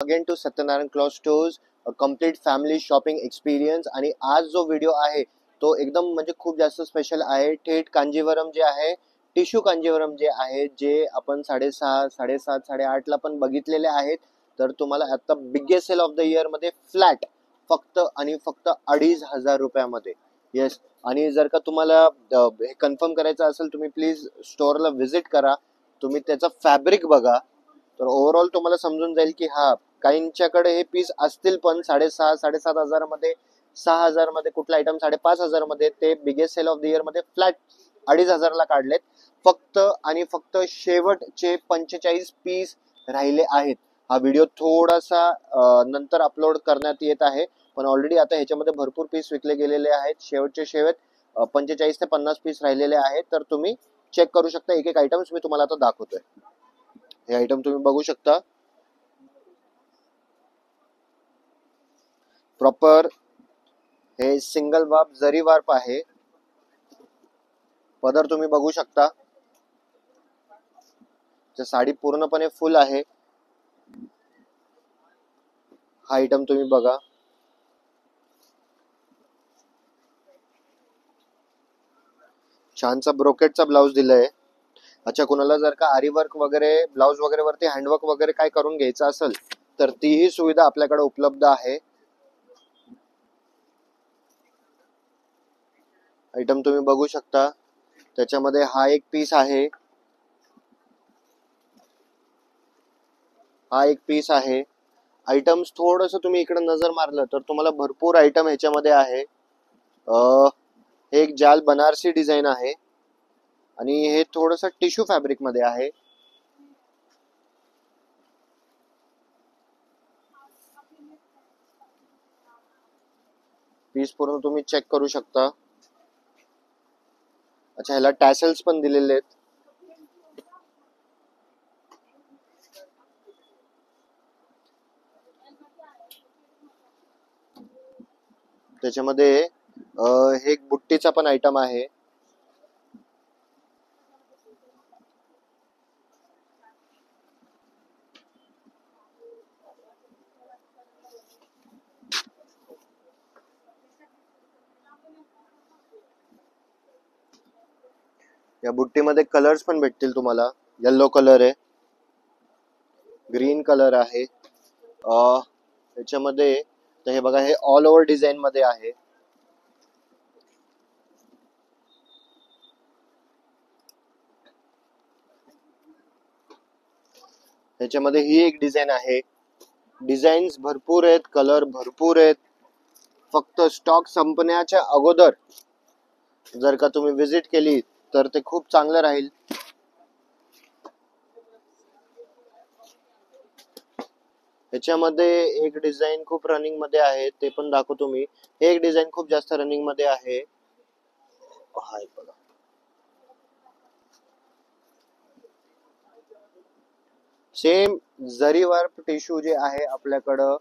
Again to Satyanarayan cloth stores, complete family shopping experience. आणि आज जो व्हिडिओ आहे तो एकदम म्हणजे खूप जास्त स्पेशल आहे. थेट कांजीवरम जे आहे, टिश्यू कांजीवरम जे आहे, जे आपण 6.5, 7.5, 8.5 ला पण बघितलेले आहेत. तर तुम्हाला आता biggest sale of the year मध्ये फ्लॅट फक्त आणि फक्त 2,500 रुपयामध्ये. येस. आणि जर का तुम्हाला हे कन्फर्म करायचं असेल, तुम्ही प्लीज स्टोअरला व्हिजिट करा, तुम्ही त्याचा फॅब्रिक बघा, तर ओव्हरऑल तुम्हाला समजून जाईल की हा काहींच्याकडे हे पीस असतील पण 6.5 7.5 मध्ये, 6,000 मध्ये, कुठला आयटम 5,500 मध्ये. ते biggest sale of the year मध्ये फ्लॅट 2,500 ला काढलेत. फक्त आणि फक्त शेवटचे 45 पीस राहिले आहेत. हा व्हिडिओ थोडासा नंतर अपलोड करण्यात येत आहे, पण ऑलरेडी आता ह्याच्यामध्ये भरपूर पीस विकले गेलेले आहेत. शेवटचे शेवट 45 ते 50 पीस राहिलेले आहेत. तर तुम्ही चेक करू शकता. एक एक आयटम्स मी तुम्हाला आता दाखवतोय. हे आयटम तुम्ही बघू शकता. प्रॉपर हे सिंगल वार्प जरी वार्प आहे. पदर तुम्ही बघू शकता. साडी पूर्णपणे फुल आहे. हा आयटम तुम्ही बघा. छानसा ब्रोकेटचा ब्लाउज दिलाय. अच्छा, कुणाला जर का आरी वर्क वगैरे, ब्लाउज वगैरे वरती हँडवर्क वगैरे काय करून घ्यायचं असेल तर तीही सुविधा आपल्याकडे उपलब्ध आहे. आयटम तुम्ही बघू शकता. त्याच्यामध्ये हा एक पीस आहे, हा एक पीस आहे. आयटम्स थोडस तुम्ही इकडे नजर मारलं तर तुम्हाला भरपूर आयटम ह्याच्यामध्ये आहे. एक जाल बनारसी डिझाइन आहे आणि हे थोडस टिश्यू फॅब्रिक मध्ये आहे. पीस पूर्ण तुम्ही चेक करू शकता. अच्छा, ह्याला टॅसल्स पण दिलेले आहेत. त्याच्यामध्ये हे एक बुट्टीचा पण आयटम आहे. या बुट्टीमध्ये कलर्स पण भेटतील तुम्हाला. येलो कलर आहे, ग्रीन कलर आहे. त्याच्यामध्ये तर हे बघा, हे ऑल ओव्हर डिझाइन मध्ये आहे. त्याच्यामध्ये ही एक डिझाइन आहे. डिझाईन्स भरपूर आहेत, कलर भरपूर आहेत. फक्त स्टॉक संपण्याच्या अगोदर जर का तुम्ही विजिट केली तर ते खूप चांगलं राहील. याच्यामध्ये एक डिझाइन खूप रनिंग मध्ये आहे, ते पण दाखवतो मी. एक डिझाइन खूप जास्त रनिंग मध्ये आहे. हाय बघा, सेम जरी वर्क टिश्यू जे आहे आपल्याकडं,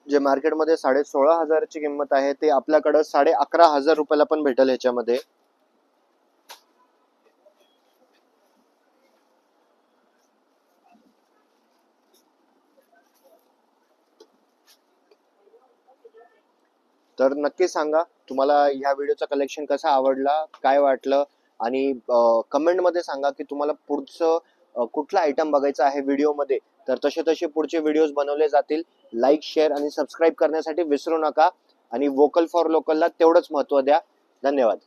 जे मार्केटमध्ये 16,500 ची किंमत आहे, ते आपल्याकडं 11,500 रुपयाला पण भेटेल ह्याच्यामध्ये. तर नक्की सांगा तुम्हाला ह्या व्हिडिओचा कलेक्शन कसा आवडला, काय वाटलं, आणि कमेंट मध्ये सांगा की तुम्हाला पुढचं कुठला आयटम बघायचा आहे व्हिडिओ मध्ये. तर तसे तसे पुढचे व्हिडिओज बनवले जातील. लाईक, शेअर आणि सबस्क्राईब करण्यासाठी विसरू नका. आणि वोकल फॉर लोकलला तेवढंच महत्त्व द्या. धन्यवाद.